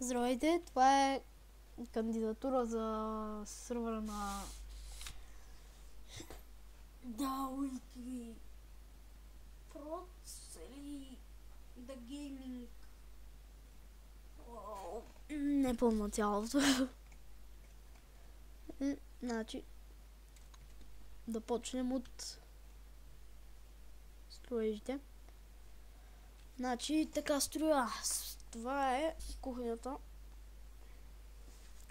Здравейте, това е кандидатура за сървъра на Weekly Prods или The Gaming. Не помня цялото. Значи, да почнем от строежите. Значи, така строя аз. Това е кухнята.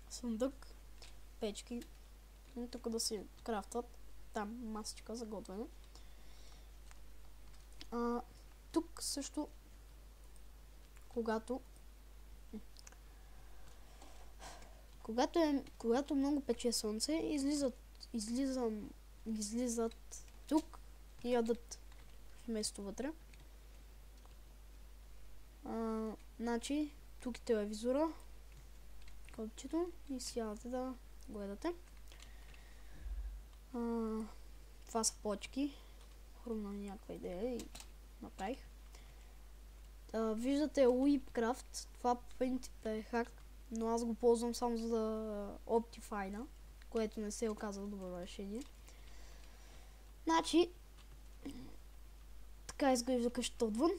Сундък, печки. Тук да се крафтват. Там масичка за готвене. Тук също, когато много пече слънце, излизат тук и ядат вместо вътре. Значи, тук е телевизора, копчето и сядате да гледате. Това са почки. Хрумна ми някаква идея и направих. Виждате Weepcraft. Това по принцип е хак, но аз го ползвам само за да Optifine, което не се е оказало добро решение. Значи, така изглежда къщата отвън.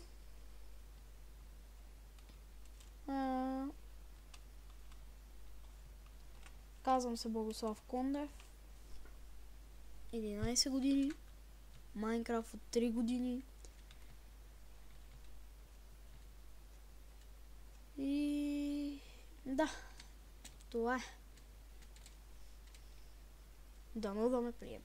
Казвам се Богослав Кондев. 11 години. Майнкрафт от 3 години. И да, това е. Дано да ме приеме.